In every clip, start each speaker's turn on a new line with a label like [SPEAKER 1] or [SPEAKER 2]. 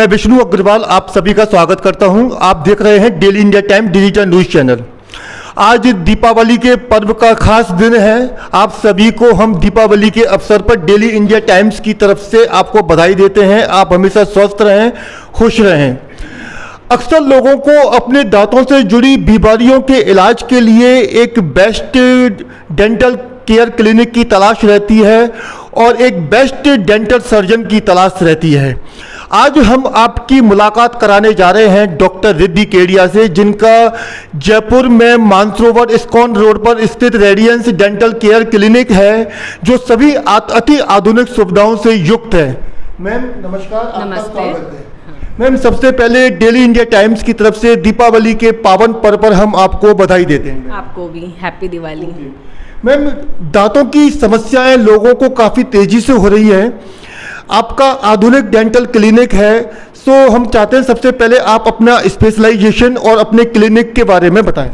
[SPEAKER 1] मैं विष्णु अग्रवाल आप सभी का स्वागत करता हूं। आप देख रहे हैं daily India time digital news channel. आज दीपावली के पर्व का खास दिन है। आप सभी को हम दीपावली के अवसर पर डेली इंडिया टाइम्स की तरफ से आपको बधाई देते हैं। आप हमेशा स्वस्थ रहें, खुश रहें। अक्सर लोगों को अपने दांतों से जुड़ी बीमारियों के इलाज के लिए एक बेस्ट डेंटल केयर क्लिनिक की तलाश रहती है और एक बेस्ट डेंटल सर्जन की तलाश रहती है। आज हम आपकी मुलाकात कराने जा रहे हैं डॉक्टर रिद्धि केडिया से, जिनका जयपुर में मानसरोवर इस्कॉन रोड पर स्थित रेडियंस डेंटल केयर क्लिनिक है, जो सभी अति आधुनिक सुविधाओं से युक्त है। मैम नमस्कार, आपका स्वागत है। मैम सबसे पहले डेली इंडिया टाइम्स की तरफ से दीपावली के पावन पर्व पर हम आपको बधाई देते हैं।
[SPEAKER 2] आपको भी हैप्पी दिवाली।
[SPEAKER 1] मैम दांतों की समस्याएं लोगों को काफ़ी तेज़ी से हो रही है। आपका आधुनिक डेंटल क्लिनिक है, सो हम चाहते हैं सबसे पहले आप अपना स्पेशलाइजेशन और अपने क्लिनिक के बारे में बताएं।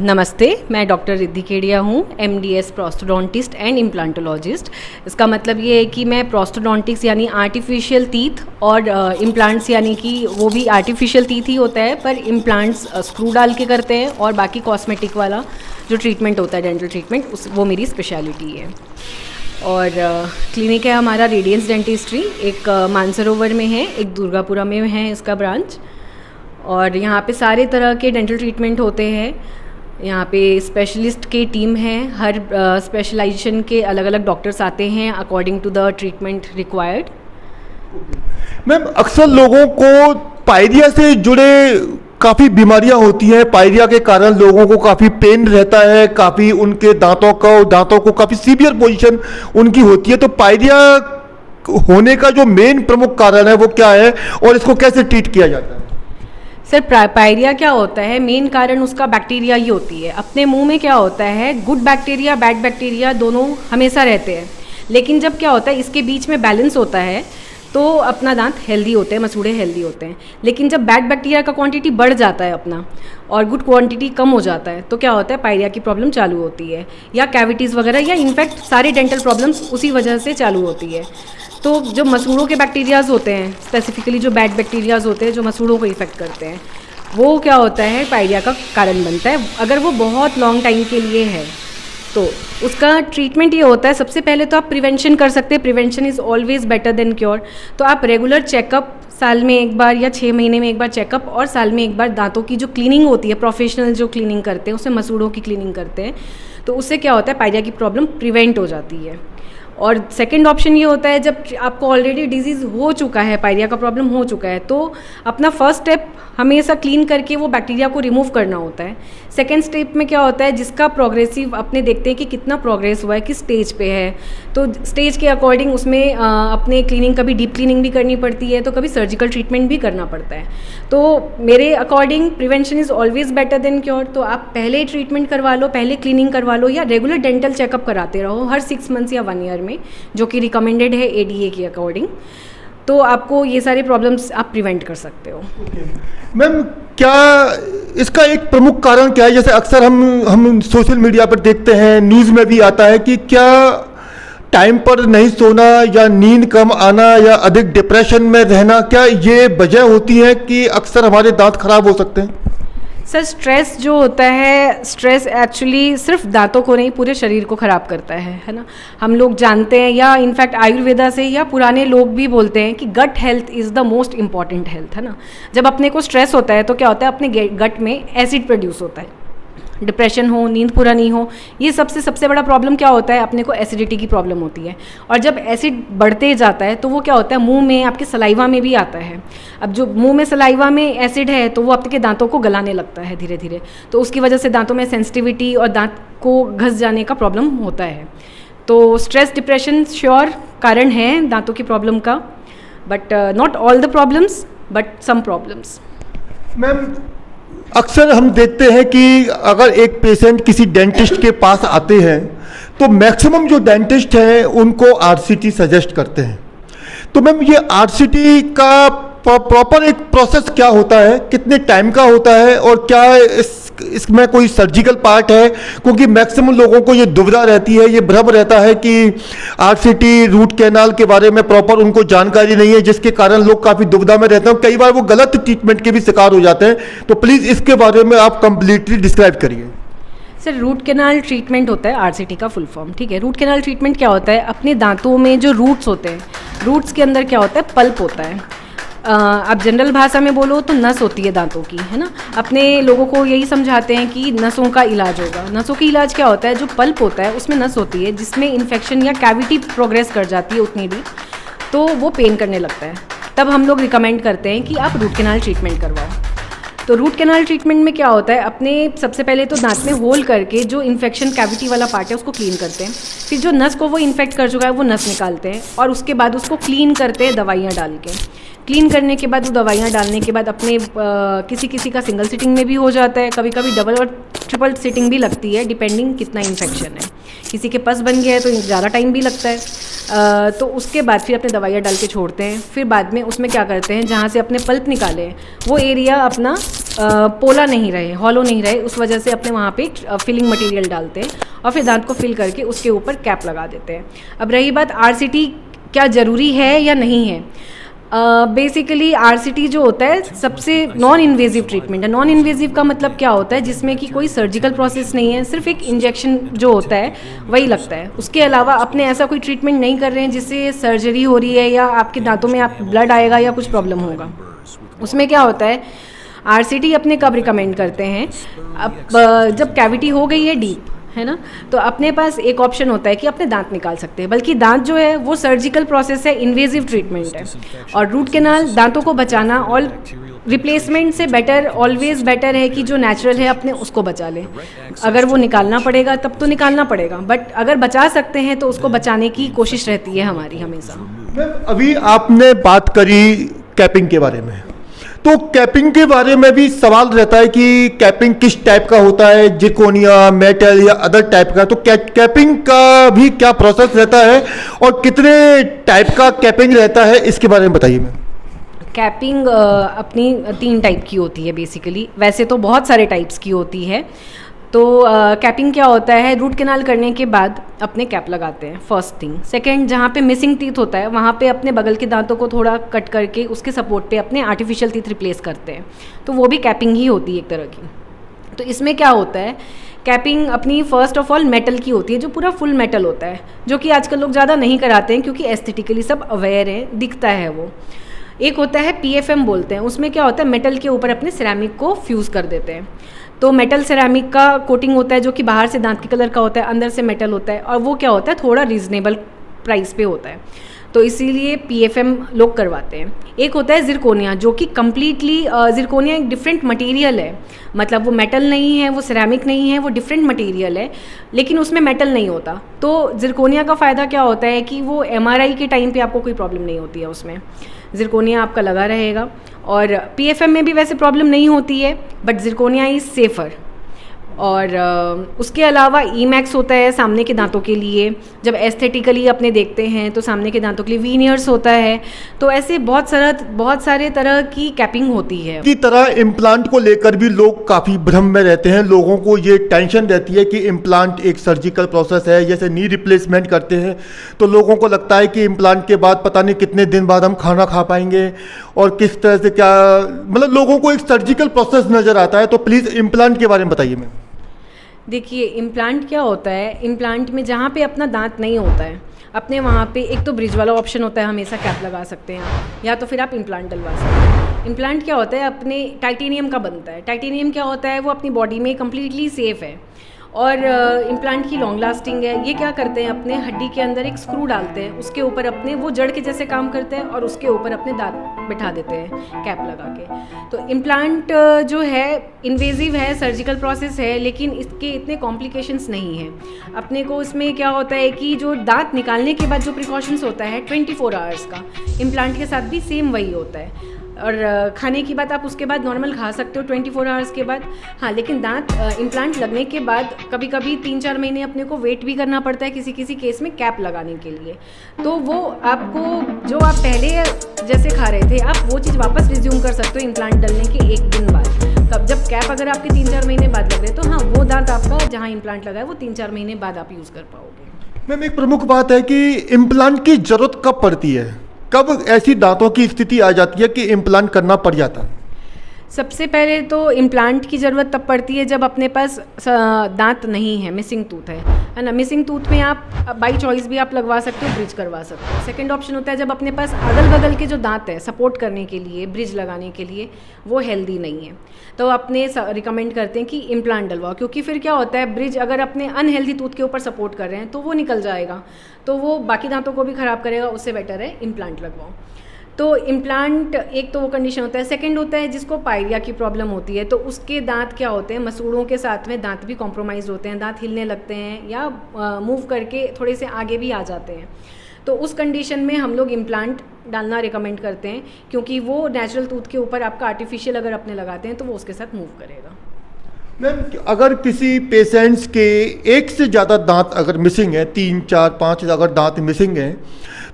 [SPEAKER 2] नमस्ते, मैं डॉक्टर रिद्धि केडिया हूँ, MDS प्रोस्टोडोंटिस्ट एंड इम्प्लांटोलॉजिस्ट। इसका मतलब ये है कि मैं प्रोस्टोडोंटिक्स यानी आर्टिफिशियल टीथ और इम्प्लांट्स यानी कि वो भी आर्टिफिशियल टीथ ही होता है, पर इम्प्लांट्स स्क्रू डाल के करते हैं और बाकी कॉस्मेटिक वाला जो ट्रीटमेंट होता है डेंटल ट्रीटमेंट वो मेरी स्पेशलिटी है। और क्लिनिक है हमारा रेडियंस डेंटिस्ट्री, एक मानसरोवर में है, एक दुर्गापुरा में है इसका ब्रांच। और यहाँ पे सारे तरह के डेंटल ट्रीटमेंट होते हैं। यहाँ पे स्पेशलिस्ट की टीम है, हर स्पेशलाइजेशन के अलग अलग डॉक्टर्स आते हैं according to the treatment required.
[SPEAKER 1] Ma'am अक्सर लोगों को पायरिया से जुड़े काफ़ी बीमारियां होती हैं। पायरिया के कारण लोगों को काफ़ी पेन रहता है, काफ़ी उनके दांतों को काफ़ी सीवियर पोजीशन उनकी होती है। तो पायरिया होने का जो मेन प्रमुख कारण है वो क्या है और इसको कैसे ट्रीट किया जाता है?
[SPEAKER 2] सर, पायरिया क्या होता है, मेन कारण उसका बैक्टीरिया ही होती है। अपने मुंह में क्या होता है, गुड बैक्टीरिया बैड बैक्टीरिया दोनों हमेशा रहते हैं, लेकिन जब क्या होता है इसके बीच में बैलेंस होता है तो अपना दांत हेल्दी होते हैं, मसूड़े हेल्दी होते हैं। लेकिन जब बैड बैक्टीरिया का क्वांटिटी बढ़ जाता है अपना और गुड क्वांटिटी कम हो जाता है तो क्या होता है, पायरिया की प्रॉब्लम चालू होती है, या कैविटीज़ वगैरह, या इनफैक्ट सारे डेंटल प्रॉब्लम्स उसी वजह से चालू होती है। तो जो मसूड़ों के बैक्टीरियाज होते हैं, स्पेसिफिकली जो बैड बैक्टीरियाज होते हैं जो मसूड़ों को इफेक्ट करते हैं, वो क्या होता है पायरिया का कारण बनता है। अगर वो बहुत लॉन्ग टाइम के लिए है तो उसका ट्रीटमेंट ये होता है, सबसे पहले तो आप प्रिवेंशन कर सकते हैं। Prevention is always better than cure. तो आप रेगुलर चेकअप, साल में एक बार या 6 महीने में एक बार चेकअप, और साल में एक बार दांतों की जो क्लीनिंग होती है, प्रोफेशनल जो क्लीनिंग करते हैं, उससे मसूड़ों की क्लीनिंग करते हैं, तो उससे क्या होता है पायरिया की प्रॉब्लम प्रिवेंट हो जाती है। और सेकंड ऑप्शन ये होता है जब आपको ऑलरेडी डिजीज़ हो चुका है, पायरिया का प्रॉब्लम हो चुका है, तो अपना फर्स्ट स्टेप हमेशा क्लीन करके वो बैक्टीरिया को रिमूव करना होता है। सेकंड स्टेप में क्या होता है, जिसका प्रोग्रेसिव अपने देखते हैं कि कितना प्रोग्रेस हुआ है, किस स्टेज पे है, तो स्टेज के अकॉर्डिंग उसमें अपने क्लीनिंग, कभी डीप क्लीनिंग भी करनी पड़ती है, तो कभी सर्जिकल ट्रीटमेंट भी करना पड़ता है। तो मेरे according prevention is always better than cure. तो आप पहले ट्रीटमेंट करवा लो, पहले क्लीनिंग करवा लो, या रेगुलर डेंटल चेकअप कराते रहो हर 6 मंथ्स या 1 ईयर में, जो कि रिकमेंडेड है ADA के अकॉर्डिंग। तो आपको ये सारे प्रॉब्लम्स आप प्रिवेंट कर सकते हो।
[SPEAKER 1] मैम क्या इसका एक प्रमुख कारण क्या है? जैसे अक्सर हम सोशल मीडिया पर देखते हैं, न्यूज़ में भी आता है कि क्या टाइम पर नहीं सोना या नींद कम आना या अधिक डिप्रेशन में रहना, क्या ये वजह होती है कि अक्सर हमारे दांत खराब हो सकते हैं?
[SPEAKER 2] सर, स्ट्रेस जो होता है, स्ट्रेस एक्चुअली सिर्फ दांतों को नहीं पूरे शरीर को ख़राब करता है ना। हम लोग जानते हैं, या इनफैक्ट आयुर्वेदा से या पुराने लोग भी बोलते हैं कि gut health is the most important health, है ना। जब अपने को स्ट्रेस होता है तो क्या होता है, अपने गट में एसिड प्रोड्यूस होता है। डिप्रेशन हो, नींद पूरा नहीं हो, ये सबसे बड़ा प्रॉब्लम क्या होता है, अपने को एसिडिटी की प्रॉब्लम होती है। और जब एसिड बढ़ते जाता है तो वो क्या होता है, मुंह में, आपके सलाइवा में भी आता है। अब जो मुंह में सलाइवा में एसिड है तो वो आपके दांतों को गलाने लगता है धीरे धीरे, तो उसकी वजह से दांतों में सेंसिटिविटी और दांत को घस जाने का प्रॉब्लम होता है। तो स्ट्रेस, डिप्रेशन श्योर कारण है दांतों की प्रॉब्लम का, but not all the problems, but some problems.
[SPEAKER 1] Ma'am अक्सर हम देखते हैं कि अगर एक पेशेंट किसी डेंटिस्ट के पास आते हैं तो मैक्सिमम जो डेंटिस्ट हैं उनको RCT सजेस्ट करते हैं। तो मैम ये RCT का प्रॉपर एक प्रोसेस क्या होता है, कितने टाइम का होता है, और क्या इसमें कोई सर्जिकल पार्ट है? क्योंकि मैक्सिमम लोगों को ये दुविधा रहती है, ये भ्रम रहता है कि आरसीटी रूट कैनाल के बारे में प्रॉपर उनको जानकारी नहीं है, जिसके कारण लोग काफ़ी दुविधा में रहते हैं, कई बार वो गलत ट्रीटमेंट के भी शिकार हो जाते हैं। तो प्लीज़ इसके बारे में आप कंप्लीटली डिस्क्राइब करिए।
[SPEAKER 2] सर, रूट कैनाल ट्रीटमेंट होता है आरसीटी का फुल फॉर्म, ठीक है। रूट कैनाल ट्रीटमेंट क्या होता है? अपने दांतों में जो रूट्स होते हैं, रूट्स के अंदर क्या होता है? पल्प होता है। आप जनरल भाषा में बोलो तो नस होती है दांतों की, है ना। अपने लोगों को यही समझाते हैं कि नसों का इलाज होगा। नसों का इलाज क्या होता है? जो पल्प होता है उसमें नस होती है जिसमें इन्फेक्शन या कैविटी प्रोग्रेस कर जाती है उतनी भी, तो वो पेन करने लगता है। तब हम लोग रिकमेंड करते हैं कि आप रूट कैनाल ट्रीटमेंट करवाओ। तो रूट कैनाल ट्रीटमेंट में क्या होता है? अपने सबसे पहले तो दांत में होल करके जो इन्फेक्शन कैविटी वाला पार्ट है उसको क्लीन करते हैं। फिर जो नस को वो इन्फेक्ट कर चुका है वो नस निकालते हैं और उसके बाद उसको क्लीन करते हैं दवाइयाँ डाल के। क्लीन करने के बाद वो दवाइयाँ डालने के बाद अपने किसी किसी का सिंगल सिटिंग में भी हो जाता है, कभी कभी डबल और ट्रिपल सिटिंग भी लगती है, डिपेंडिंग कितना इन्फेक्शन है। किसी के पस बन गया है तो ज़्यादा टाइम भी लगता है। तो उसके बाद फिर अपने दवाइयाँ डाल के छोड़ते हैं। फिर बाद में उसमें क्या करते हैं, जहाँ से अपने पल्प निकाले हैं वो एरिया अपना पोला नहीं रहे, हॉलो नहीं रहे, उस वजह से अपने वहाँ पे फिलिंग मटेरियल डालते हैं और फिर दांत को फिल करके उसके ऊपर कैप लगा देते हैं। अब रही बात आरसीटी क्या ज़रूरी है या नहीं है, बेसिकली आरसीटी जो होता है सबसे नॉन इन्वेजिव ट्रीटमेंट है। नॉन इन्वेजिव का मतलब क्या होता है? जिसमें कि कोई सर्जिकल प्रोसेस नहीं है, सिर्फ एक इंजेक्शन जो होता है वही लगता है। उसके अलावा अपने ऐसा कोई ट्रीटमेंट नहीं कर रहे हैं जिससे सर्जरी हो रही है या आपके दांतों में आप ब्लड आएगा या कुछ प्रॉब्लम होगा। उसमें क्या होता है, आरसीटी अपने कब रिकमेंड करते हैं? अब जब कैविटी हो गई है डीप, है ना, तो अपने पास एक ऑप्शन होता है कि अपने दांत निकाल सकते हैं। बल्कि दांत जो है वो सर्जिकल प्रोसेस है, इन्वेजिव ट्रीटमेंट है। और रूट कैनाल दांतों को बचाना और रिप्लेसमेंट से बेटर, ऑलवेज बेटर है कि जो नेचुरल है अपने उसको बचा लें। अगर वो निकालना पड़ेगा तब तो निकालना पड़ेगा, बट अगर बचा सकते हैं तो उसको बचाने की कोशिश रहती है हमारी हमेशा।
[SPEAKER 1] मैम, अभी आपने बात करी कैपिंग के बारे में, तो कैपिंग के बारे में भी सवाल रहता है कि कैपिंग किस टाइप का होता है, जिरकोनिया, मेटल या अदर टाइप का। तो कैपिंग का भी क्या प्रोसेस रहता है और कितने टाइप का कैपिंग रहता है, इसके बारे में बताइए मैम।
[SPEAKER 2] कैपिंग अपनी 3 टाइप की होती है बेसिकली, वैसे तो बहुत सारे टाइप्स की होती है। तो कैपिंग क्या होता है? रूट कैनाल करने के बाद अपने कैप लगाते हैं, फर्स्ट थिंग। सेकंड, जहाँ पे मिसिंग टीथ होता है वहाँ पे अपने बगल के दांतों को थोड़ा कट करके उसके सपोर्ट पे अपने आर्टिफिशियल टीथ रिप्लेस करते हैं, तो वो भी कैपिंग ही होती है एक तरह की। तो इसमें क्या होता है, कैपिंग अपनी फर्स्ट ऑफ ऑल मेटल की होती है, जो पूरा फुल मेटल होता है, जो कि आजकल लोग ज़्यादा नहीं कराते हैं क्योंकि एस्थेटिकली सब अवेयर हैं, दिखता है वो। एक होता है पीएफएम बोलते हैं, उसमें क्या होता है, मेटल के ऊपर अपने सिरेमिक को फ्यूज़ कर देते हैं। तो मेटल सिरेमिक का कोटिंग होता है जो कि बाहर से दांत के कलर का होता है, अंदर से मेटल होता है, और वो क्या होता है, थोड़ा रीजनेबल प्राइस पे होता है, तो इसीलिए पीएफएम लोग करवाते हैं। एक होता है जिरकोनिया, जो कि कम्प्लीटली जिरकोनिया एक डिफरेंट मटेरियल है, मतलब वो मेटल नहीं है, वो सिरेमिक नहीं है, वो डिफरेंट मटेरियल है, लेकिन उसमें मेटल नहीं होता। तो जिरकोनिया का फ़ायदा क्या होता है कि वो एमआरआई के टाइम पे आपको कोई प्रॉब्लम नहीं होती है, उसमें जिरकोनिया आपका लगा रहेगा। और पीएफएम में भी वैसे प्रॉब्लम नहीं होती है, बट जिरकोनिया इज़ सेफ़र। और उसके अलावा ईमैक्स होता है सामने के दांतों के लिए, जब एस्थेटिकली अपने देखते हैं तो सामने के दांतों के लिए वीनियर्स होता है। तो ऐसे बहुत सारे तरह की कैपिंग होती है।
[SPEAKER 1] की तरह इम्प्लांट को लेकर भी लोग काफ़ी भ्रम में रहते हैं, लोगों को ये टेंशन रहती है कि इम्प्लांट एक सर्जिकल प्रोसेस है, जैसे नी रिप्लेसमेंट करते हैं तो लोगों को लगता है कि इम्प्लांट के बाद पता नहीं कितने दिन बाद हम खाना खा पाएंगे और किस तरह से, क्या मतलब लोगों को एक सर्जिकल प्रोसेस नज़र आता है। तो प्लीज़ इम्प्लांट के बारे में बताइए मैम।
[SPEAKER 2] देखिए, इम्प्लांट क्या होता है, इम्प्लांट में जहाँ पे अपना दांत नहीं होता है, अपने वहाँ पे एक तो ब्रिज वाला ऑप्शन होता है, हमेशा कैप लगा सकते हैं, या तो फिर आप इम्प्लांट डलवा सकते हैं। इम्प्लांट क्या होता है, अपने टाइटेनियम का बनता है। टाइटेनियम क्या होता है, वो अपनी बॉडी में कम्प्लीटली सेफ़ है और इम्प्लांट की लॉन्ग लास्टिंग है। ये क्या करते हैं, अपने हड्डी के अंदर एक स्क्रू डालते हैं, उसके ऊपर अपने वो जड़ के जैसे काम करते हैं और उसके ऊपर अपने दांत बिठा देते हैं कैप लगा के। तो इम्प्लांट जो है इन्वेजिव है, सर्जिकल प्रोसेस है, लेकिन इसके इतने कॉम्प्लिकेशंस नहीं हैं। अपने को इसमें क्या होता है कि जो दांत निकालने के बाद जो प्रिकॉशंस होता है 24 आवर्स का, इम्प्लांट के साथ भी सेम वही होता है। और खाने की बात आप उसके बाद नॉर्मल खा सकते हो 24 आवर्स के बाद, हाँ, लेकिन दांत इम्प्लांट लगने के बाद कभी कभी 3-4 महीने अपने को वेट भी करना पड़ता है किसी किसी केस में कैप लगाने के लिए। तो वो आपको जो आप पहले जैसे खा रहे थे, आप वो चीज़ वापस रिज्यूम कर सकते हो इम्प्लांट डलने के 1 दिन बाद। कब जब कैप अगर आपके 3-4 महीने बाद लग रहे तो हाँ वो दांत आपका जहाँ इम्प्लांट लगा है वो 3-4 महीने बाद आप यूज़ कर पाओगे।
[SPEAKER 1] मैम एक प्रमुख बात है कि इम्प्लांट की ज़रूरत कब पड़ती है, कब ऐसी दांतों की स्थिति आ जाती है कि इम्प्लांट करना पड़ जाता है?
[SPEAKER 2] सबसे पहले तो इम्प्लांट की ज़रूरत तब पड़ती है जब अपने पास दांत नहीं है, मिसिंग टूथ है ना। मिसिंग टूथ में आप बाई चॉइस भी आप लगवा सकते हो, ब्रिज करवा सकते हो। सेकंड ऑप्शन होता है जब अपने पास अगल बगल के जो दांत है सपोर्ट करने के लिए, ब्रिज लगाने के लिए वो हेल्दी नहीं है, तो अपने रिकमेंड करते हैं कि इम्प्लांट डलवाओ, क्योंकि फिर क्या होता है ब्रिज अगर अपने अनहेल्दी टूथ के ऊपर सपोर्ट कर रहे हैं तो वो निकल जाएगा, तो वो बाकी दांतों को भी ख़राब करेगा। उससे बेटर है इम्प्लांट लगवाओ। तो इम्प्लांट एक तो वो कंडीशन होता है। सेकंड होता है जिसको पायरिया की प्रॉब्लम होती है, तो उसके दांत क्या होते हैं, मसूड़ों के साथ में दांत भी कॉम्प्रोमाइज़ होते हैं, दांत हिलने लगते हैं या मूव करके थोड़े से आगे भी आ जाते हैं। तो उस कंडीशन में हम लोग इम्प्लांट डालना रिकमेंड करते हैं, क्योंकि वो नेचुरल टूथ के ऊपर आपका आर्टिफिशियल अगर अपने लगाते हैं तो वो उसके साथ मूव करेगा।
[SPEAKER 1] मैम अगर किसी पेशेंट्स के एक से ज़्यादा दांत अगर मिसिंग है, 3, 4, 5 अगर दांत मिसिंग हैं,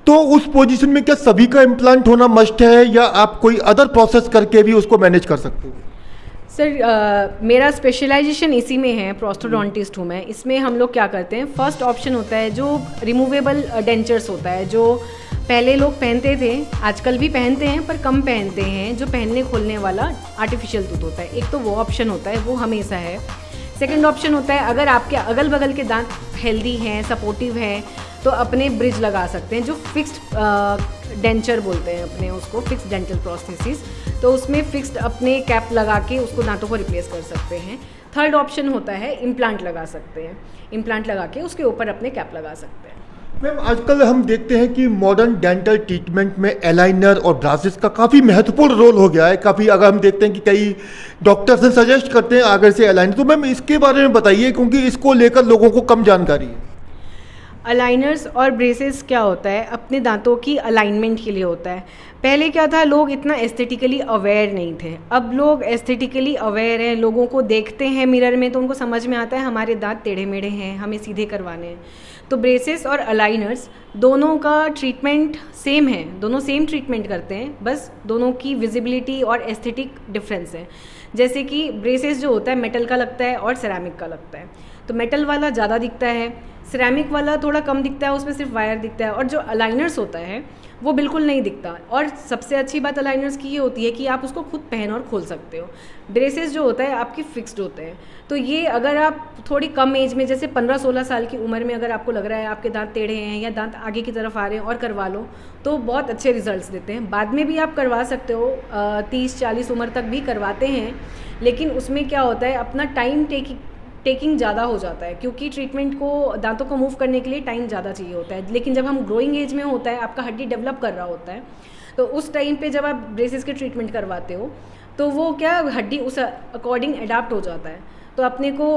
[SPEAKER 1] तो उस पोजीशन में क्या सभी का इम्प्लांट होना मस्ट है या आप कोई अदर प्रोसेस करके भी उसको मैनेज कर सकते हो?
[SPEAKER 2] सर मेरा स्पेशलाइजेशन इसी में है, प्रोस्टोडोंटिस्ट हूँ मैं। इसमें हम लोग क्या करते हैं, फर्स्ट ऑप्शन होता है जो रिमूवेबल डेंचर्स होता है, जो पहले लोग पहनते थे, आजकल भी पहनते हैं पर कम पहनते हैं, जो पहनने खोलने वाला आर्टिफिशियल टूथ होता है। एक तो वो ऑप्शन होता है, वो हमेशा है। सेकंड ऑप्शन होता है अगर आपके अगल बगल के दांत हेल्दी हैं, सपोर्टिव हैं, तो अपने ब्रिज लगा सकते हैं, जो फिक्स्ड डेंचर बोलते हैं अपने उसको, फिक्स्ड डेंटल प्रोस्थेसिस। तो उसमें फिक्स्ड अपने कैप लगा के उसको दांतों को रिप्लेस कर सकते हैं। थर्ड ऑप्शन होता है इम्प्लांट लगा सकते हैं, इम्प्लांट लगा के उसके ऊपर अपने कैप लगा सकते हैं।
[SPEAKER 1] मैम आजकल हम देखते हैं कि मॉडर्न डेंटल ट्रीटमेंट में एलाइनर और ब्रासेस का काफ़ी महत्वपूर्ण रोल हो गया है। काफ़ी अगर हम देखते हैं कि कई डॉक्टर्स ने सजेस्ट करते हैं आगे से एलाइनर, तो मैम इसके बारे में बताइए, क्योंकि इसको लेकर लोगों को कम जानकारी है।
[SPEAKER 2] अलाइनर्स और ब्रेसेस क्या होता है, अपने दांतों की अलाइनमेंट के लिए होता है। पहले क्या था, लोग इतना एस्थेटिकली अवेयर नहीं थे, अब लोग एस्थेटिकली अवेयर हैं। लोगों को देखते हैं मिरर में तो उनको समझ में आता है हमारे दांत टेढ़े मेढ़े हैं, हमें सीधे करवाने हैं। तो ब्रेसेस और अलाइनर्स दोनों का ट्रीटमेंट सेम है, दोनों सेम ट्रीटमेंट करते हैं, बस दोनों की विजिबिलिटी और एस्थेटिक डिफरेंस है। जैसे कि ब्रेसेस जो होता है मेटल का लगता है और सेरामिक का लगता है, तो मेटल वाला ज़्यादा दिखता है, सिरेमिक वाला थोड़ा कम दिखता है, उसमें सिर्फ वायर दिखता है। और जो अलाइनर्स होता है वो बिल्कुल नहीं दिखता। और सबसे अच्छी बात अलाइनर्स की ये होती है कि आप उसको खुद पहन और खोल सकते हो। ब्रेसेस जो होता है आपकी फिक्स्ड होते हैं, तो ये अगर आप थोड़ी कम एज में, जैसे 15-16 साल की उम्र में अगर आपको लग रहा है आपके दांत टेढ़े हैं या दांत आगे की तरफ आ रहे हैं और करवा लो, तो बहुत अच्छे रिजल्ट्स देते हैं। बाद में भी आप करवा सकते हो, 30-40 उम्र तक भी करवाते हैं, लेकिन उसमें क्या होता है अपना टाइम टेकिंग ज़्यादा हो जाता है, क्योंकि ट्रीटमेंट को, दांतों को मूव करने के लिए टाइम ज़्यादा चाहिए होता है। लेकिन जब हम ग्रोइंग एज में होता है, आपका हड्डी डेवलप कर रहा होता है, तो उस टाइम पे जब आप ब्रेसेस के ट्रीटमेंट करवाते हो तो वो क्या हड्डी उस अकॉर्डिंग अडाप्ट हो जाता है, तो अपने को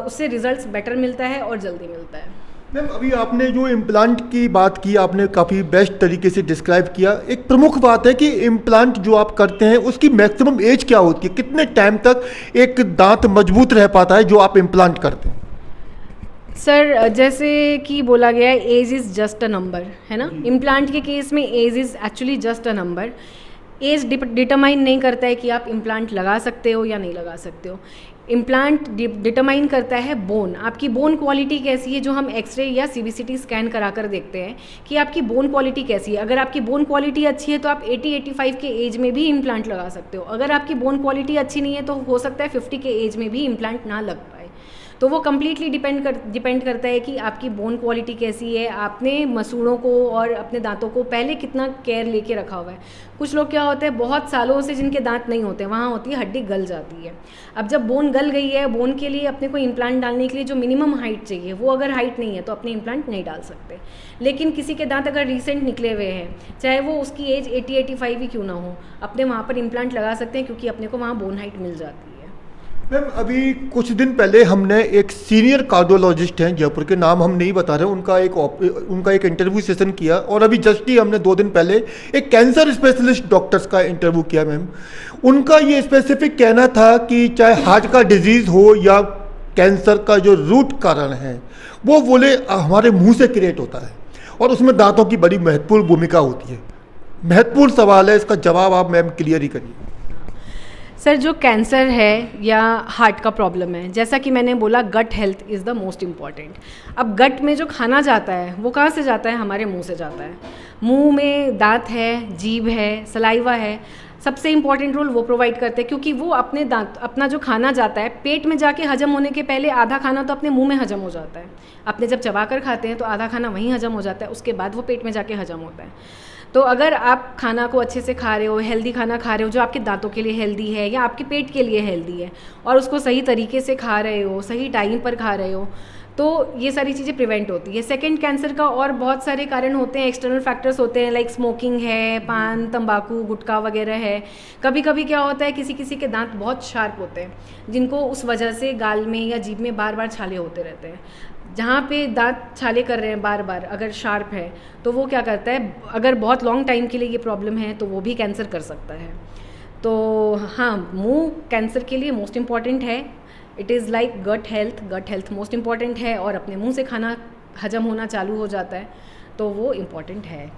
[SPEAKER 2] उससे रिजल्ट्स बेटर मिलता है और जल्दी मिलता है।
[SPEAKER 1] मैम अभी आपने जो इम्प्लांट की बात की, आपने काफ़ी बेस्ट तरीके से डिस्क्राइब किया। एक प्रमुख बात है कि इम्प्लांट जो आप करते हैं उसकी मैक्सिमम एज क्या होती है, कितने टाइम तक एक दांत मजबूत रह पाता है जो आप इम्प्लांट करते हैं?
[SPEAKER 2] सर जैसे कि बोला गया है age is just a number, है ना। इम्प्लांट के केस में age is actually just a number. Age determine नहीं करता है कि आप इम्प्लांट लगा सकते हो या नहीं लगा सकते हो। इम्प्लांट डिटरमाइन करता है बोन, आपकी बोन क्वालिटी कैसी है, जो हम एक्सरे या सीबीसीटी स्कैन करा कर देखते हैं कि आपकी बोन क्वालिटी कैसी है। अगर आपकी बोन क्वालिटी अच्छी है तो आप 80-85 के एज में भी इम्प्लांट लगा सकते हो। अगर आपकी बोन क्वालिटी अच्छी नहीं है तो हो सकता है 50 के एज में भी इम्प्लांट ना लग पाए। तो वो कम्प्लीटली डिपेंड करता है कि आपकी बोन क्वालिटी कैसी है, आपने मसूड़ों को और अपने दांतों को पहले कितना केयर लेके रखा हुआ है। कुछ लोग क्या होते हैं बहुत सालों से जिनके दांत नहीं होते, वहाँ होती है हड्डी गल जाती है। अब जब बोन गल गई है, बोन के लिए अपने को इम्प्लांट डालने के लिए जो मिनिमम हाइट चाहिए, वो अगर हाइट नहीं है तो अपने इम्प्लांट नहीं डाल सकते। लेकिन किसी के दांत अगर रिसेंट निकले हुए हैं, चाहे वो उसकी एज 80-85 ही क्यों ना हो, अपने वहाँ पर इम्प्लांट लगा सकते हैं, क्योंकि अपने को वहाँ बोन हाइट मिल जाती है।
[SPEAKER 1] मैम अभी कुछ दिन पहले हमने एक सीनियर कार्डियोलॉजिस्ट हैं जयपुर के, नाम हम नहीं बता रहे, उनका एक इंटरव्यू सेशन किया, और अभी जस्ट ही हमने 2 दिन पहले एक कैंसर स्पेशलिस्ट डॉक्टर्स का इंटरव्यू किया। मैम उनका ये स्पेसिफिक कहना था कि चाहे हार्ट का डिजीज़ हो या कैंसर का जो रूट कारण है वो बोले हमारे मुंह से क्रिएट होता है, और उसमें दांतों की बड़ी महत्वपूर्ण भूमिका होती है। महत्वपूर्ण सवाल है, इसका जवाब आप मैम क्लियर ही करिए।
[SPEAKER 2] सर जो कैंसर है या हार्ट का प्रॉब्लम है, जैसा कि मैंने बोला gut health is the most important. अब गट में जो खाना जाता है वो कहाँ से जाता है? हमारे मुंह से जाता है। मुंह में दांत है, जीभ है, सलाइवा है, सबसे इम्पॉर्टेंट रोल वो प्रोवाइड करते हैं, क्योंकि वो अपने दांत अपना जो खाना जाता है पेट में जाके हजम होने के पहले आधा खाना तो अपने मुंह में हजम हो जाता है। अपने जब चबा कर खाते हैं तो आधा खाना वहीं हजम हो जाता है, उसके बाद वो पेट में जाके हजम होता है। तो अगर आप खाना को अच्छे से खा रहे हो, हेल्दी खाना खा रहे हो जो आपके दांतों के लिए हेल्दी है या आपके पेट के लिए हेल्दी है, और उसको सही तरीके से खा रहे हो, सही टाइम पर खा रहे हो, तो ये सारी चीज़ें प्रिवेंट होती है। सेकंड, कैंसर का और बहुत सारे कारण होते हैं, एक्सटर्नल फैक्टर्स होते हैं, लाइक स्मोकिंग है, पान, तंबाकू, गुटखा वगैरह है। कभी कभी क्या होता है, किसी किसी के दांत बहुत शार्प होते हैं, जिनको उस वजह से गाल में या जीभ में बार बार छाले होते रहते हैं। जहाँ पे दांत छाले कर रहे हैं बार बार, अगर शार्प है तो वो क्या करता है, अगर बहुत लॉन्ग टाइम के लिए ये प्रॉब्लम है तो वो भी कैंसर कर सकता है। तो हाँ, मुंह कैंसर के लिए मोस्ट इम्पॉर्टेंट है। It is like gut health most important है, और अपने मुंह से खाना हजम होना चालू हो जाता है तो वो इम्पॉर्टेंट है।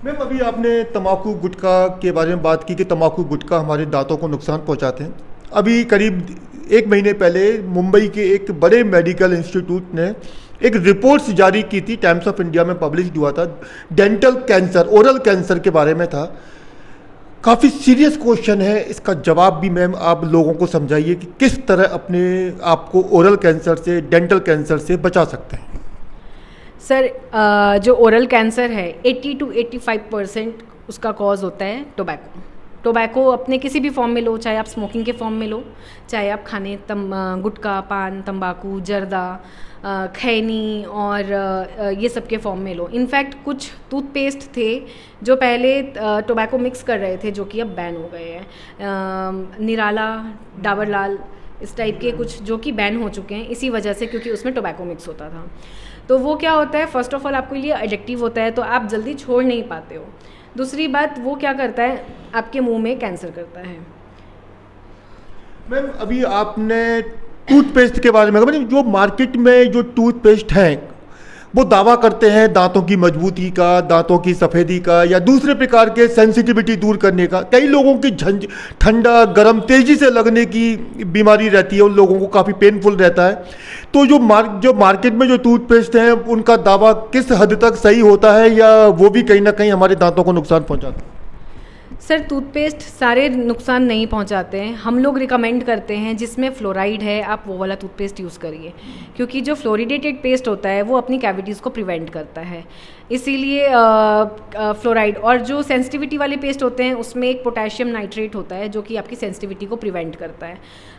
[SPEAKER 1] मैम, अभी आपने तंबाकू गुटखा के बारे में बात की कि तंबाकू गुटखा हमारे दांतों को नुकसान पहुंचाते हैं। अभी करीब 1 महीने पहले मुंबई के एक बड़े मेडिकल इंस्टीट्यूट ने एक रिपोर्ट्स जारी की थी, टाइम्स ऑफ इंडिया में पब्लिश हुआ था, डेंटल कैंसर, ओरल कैंसर के बारे में था। काफ़ी सीरियस क्वेश्चन है, इसका जवाब भी मैम आप लोगों को समझाइए कि किस तरह अपने आप को ओरल कैंसर से, डेंटल कैंसर से बचा सकते हैं।
[SPEAKER 2] सर जो ओरल कैंसर है 80 to 85% उसका कॉज होता है टोबैको अपने किसी भी फॉर्म में लो, चाहे आप स्मोकिंग के फॉर्म में लो, चाहे आप खाने गुटखा, पान, तंबाकू, जर्दा, खैनी और ये सब के फॉर्म में लो। इनफैक्ट कुछ टूथपेस्ट थे जो पहले टोबैको मिक्स कर रहे थे, जो कि अब बैन हो गए हैं। निराला, डाबर लाल, इस टाइप के कुछ जो कि बैन हो चुके हैं इसी वजह से, क्योंकि उसमें टोबैको मिक्स होता था। तो वो क्या होता है, फर्स्ट ऑफ ऑल आपके लिए एडिक्टिव होता है, तो आप जल्दी छोड़ नहीं पाते हो। दूसरी बात, वो क्या करता है, आपके मुंह में कैंसर करता है।
[SPEAKER 1] मैम, अभी आपने टूथपेस्ट के बारे में कहा, जो मार्केट में जो टूथपेस्ट हैं वो दावा करते हैं दांतों की मजबूती का, दांतों की सफ़ेदी का या दूसरे प्रकार के सेंसिटिविटी दूर करने का। कई लोगों की ठंडा गरम तेज़ी से लगने की बीमारी रहती है, उन लोगों को काफ़ी पेनफुल रहता है। तो जो मार्केट में जो टूथपेस्ट हैं उनका दावा किस हद तक सही होता है, या वो भी कहीं ना कहीं हमारे दांतों को नुकसान पहुंचाता है?
[SPEAKER 2] सर टूथपेस्ट सारे नुकसान नहीं पहुंचाते हैं। हम लोग रिकमेंड करते हैं जिसमें फ्लोराइड है आप वो वाला टूथपेस्ट यूज़ करिए, क्योंकि जो फ्लोरिडेटेड पेस्ट होता है वो अपनी कैविटीज़ को प्रिवेंट करता है, इसीलिए फ्लोराइड। और जो सेंसिटिविटी वाले पेस्ट होते हैं उसमें एक पोटेशियम नाइट्रेट होता है जो कि आपकी सेंसिटिविटी को प्रिवेंट करता है।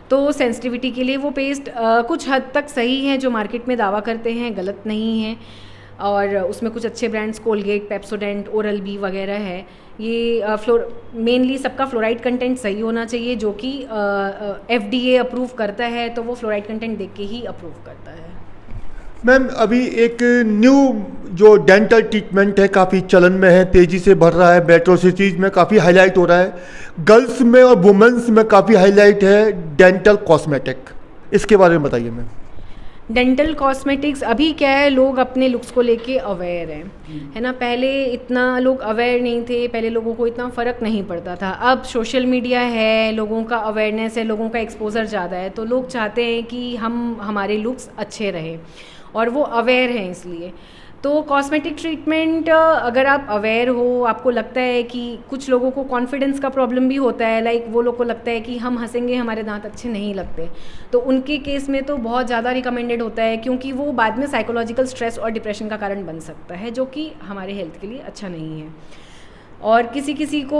[SPEAKER 2] तो सेंसिटिविटी के लिए वो पेस्ट कुछ हद तक सही है, जो मार्केट में दावा करते हैं गलत नहीं है। और उसमें कुछ अच्छे brands Colgate, Pepsodent, Oral B वगैरह है। ये मेनली सबका फ्लोराइड कंटेंट सही होना चाहिए, जो कि FDA अप्रूव करता है, तो वो फ्लोराइड कंटेंट देख के ही अप्रूव करता है।
[SPEAKER 1] मैम, अभी एक न्यू जो डेंटल ट्रीटमेंट है काफ़ी चलन में है, तेज़ी से बढ़ रहा है, मेट्रो सिटीज़ में काफ़ी हाईलाइट हो रहा है, गर्ल्स में और वुमेंस में काफ़ी हाईलाइट है डेंटल कॉस्मेटिक। इसके बारे में बताइए मैम।
[SPEAKER 2] डेंटल कॉस्मेटिक्स अभी क्या है, लोग अपने लुक्स को लेके अवेयर हैं, है ना। पहले इतना लोग अवेयर नहीं थे, पहले लोगों को इतना फ़र्क नहीं पड़ता था। अब सोशल मीडिया है, लोगों का अवेयरनेस है, लोगों का एक्सपोजर ज़्यादा है, तो लोग चाहते हैं कि हमारे लुक्स अच्छे रहें, और वो अवेयर हैं इसलिए। तो कॉस्मेटिक ट्रीटमेंट अगर आप अवेयर हो, आपको लगता है कि कुछ लोगों को कॉन्फिडेंस का प्रॉब्लम भी होता है, लाइक वो लोग को लगता है कि हम हंसेंगे हमारे दांत अच्छे नहीं लगते, तो उनके केस में तो बहुत ज़्यादा रिकमेंडेड होता है, क्योंकि वो बाद में साइकोलॉजिकल स्ट्रेस और डिप्रेशन का कारण बन सकता है, जो कि हमारे हेल्थ के लिए अच्छा नहीं है। और किसी किसी को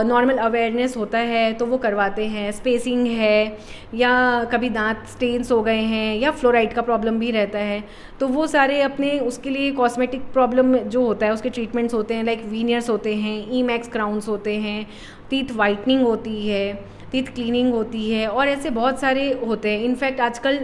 [SPEAKER 2] नॉर्मल अवेयरनेस होता है तो वो करवाते हैं, स्पेसिंग है, या कभी दांत स्टेन्स हो गए हैं, या फ्लोराइड का प्रॉब्लम भी रहता है, तो वो सारे अपने उसके लिए कॉस्मेटिक प्रॉब्लम जो होता है उसके ट्रीटमेंट्स होते हैं, लाइक वीनियर्स होते हैं, ईमैक्स क्राउन्स होते हैं, टीथ वाइटनिंग होती है, टीथ क्लीनिंग होती है, और ऐसे बहुत सारे होते हैं। इनफैक्ट आजकल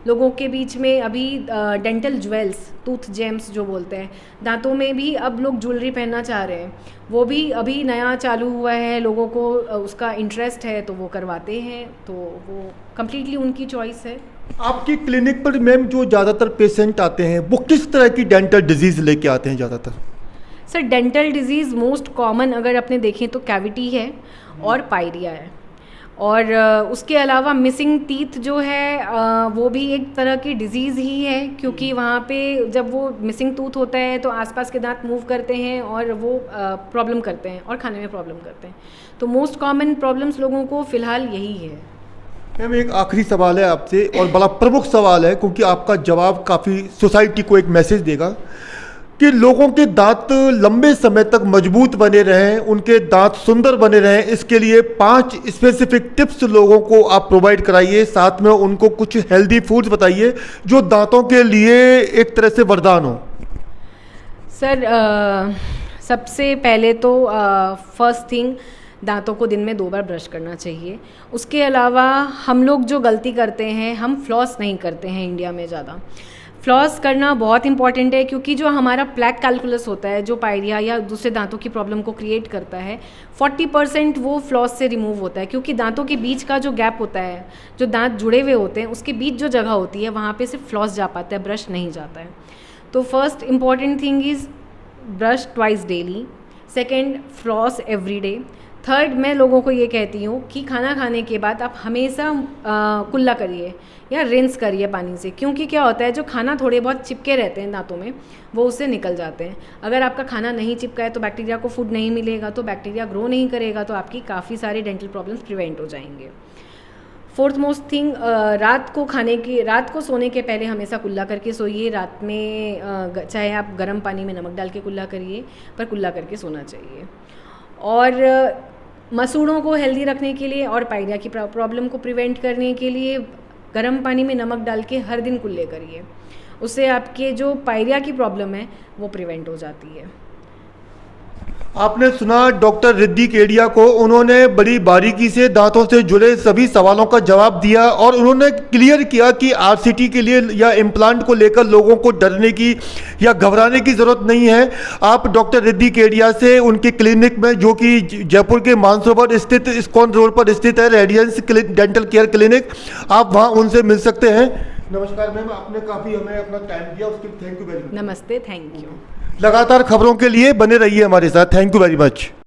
[SPEAKER 2] लोगों के बीच में अभी डेंटल ज्वेल्स, टूथ जेम्स जो बोलते हैं, दांतों में भी अब लोग ज्वेलरी पहनना चाह रहे हैं, वो भी अभी नया चालू हुआ है, लोगों को उसका इंटरेस्ट है तो वो करवाते हैं, तो वो कम्प्लीटली उनकी चॉइस है।
[SPEAKER 1] आपकी क्लिनिक पर मैम जो ज़्यादातर पेशेंट आते हैं वो किस तरह की डेंटल डिजीज़ लेके आते हैं ज़्यादातर?
[SPEAKER 2] Sir dental disease most common अगर अपने देखें तो कैविटी है और पायरिया है। और उसके अलावा मिसिंग टीथ जो है वो भी एक तरह की डिजीज़ ही है, क्योंकि वहाँ पे जब वो मिसिंग टूथ होता है तो आसपास के दांत मूव करते हैं और वो प्रॉब्लम करते हैं और खाने में प्रॉब्लम करते हैं। तो मोस्ट कॉमन प्रॉब्लम्स लोगों को फ़िलहाल यही है।
[SPEAKER 1] मैम एक आखिरी सवाल है आपसे और बड़ा प्रमुख सवाल है, क्योंकि आपका जवाब काफ़ी सोसाइटी को एक मैसेज देगा कि लोगों के दांत लंबे समय तक मजबूत बने रहें, उनके दांत सुंदर बने रहें, इसके लिए 5 स्पेसिफिक टिप्स लोगों को आप प्रोवाइड कराइए। साथ में उनको कुछ हेल्दी फूड्स बताइए जो दांतों के लिए एक तरह से वरदान हो।
[SPEAKER 2] सर सबसे पहले तो फर्स्ट थिंग, दांतों को दिन में 2 बार ब्रश करना चाहिए। उसके अलावा हम लोग जो गलती करते हैं, हम फ्लॉस नहीं करते हैं इंडिया में ज़्यादा। फ्लॉस करना बहुत इंपॉर्टेंट है, क्योंकि जो हमारा प्लैक कैलकुलस होता है जो पायरिया या दूसरे दांतों की प्रॉब्लम को क्रिएट करता है, 40% वो फ्लॉस से रिमूव होता है, क्योंकि दांतों के बीच का जो गैप होता है, जो दांत जुड़े हुए होते हैं उसके बीच जो जगह होती है वहाँ पे सिर्फ फ्लॉस जा पाता है, ब्रश नहीं जाता है। तो first important thing is brush twice daily. Second, floss every day. Third, मैं लोगों को ये कहती हूँ कि खाना खाने के बाद आप हमेशा कुल्ला करिए या रिंस करिए पानी से, क्योंकि क्या होता है जो खाना थोड़े बहुत चिपके रहते हैं दांतों में वो उससे निकल जाते हैं। अगर आपका खाना नहीं चिपका है तो बैक्टीरिया को फूड नहीं मिलेगा, तो बैक्टीरिया ग्रो नहीं करेगा, तो आपकी काफ़ी सारी डेंटल प्रॉब्लम्स प्रिवेंट हो जाएंगे। फोर्थ मोस्ट थिंग, रात को सोने के पहले हमेशा कुल्ला करके सोइए। रात में चाहे आप गर्म पानी में नमक डाल के कुल्ला करिए, पर कुल्ला करके सोना चाहिए। और मसूड़ों को हेल्दी रखने के लिए और पायरिया की प्रॉब्लम को प्रिवेंट करने के लिए गर्म पानी में नमक डाल के हर दिन कुल्ले करिए, उससे आपके जो पायरिया की प्रॉब्लम है वो प्रिवेंट हो जाती है।
[SPEAKER 1] आपने सुना डॉक्टर रिद्धि केडिया को, उन्होंने बड़ी बारीकी से दांतों से जुड़े सभी सवालों का जवाब दिया और उन्होंने क्लियर किया कि आरसीटी के लिए या इम्प्लांट को लेकर लोगों को डरने की या घबराने की ज़रूरत नहीं है। आप डॉक्टर रिद्धि केडिया से उनके क्लिनिक में, जो कि जयपुर के मानसरोवर स्थित इस्कॉन रोड पर स्थित है, रेडियंस डेंटल केयर क्लिनिक, आप वहाँ उनसे मिल सकते हैं। नमस्कार मैम, आपने काफ़ी हमें अपना टाइम दिया, उसके लिए थैंक यू वेरी मच।
[SPEAKER 2] नमस्ते, थैंक यू।
[SPEAKER 1] लगातार खबरों के लिए बने रहिए हमारे साथ। Thank you very much.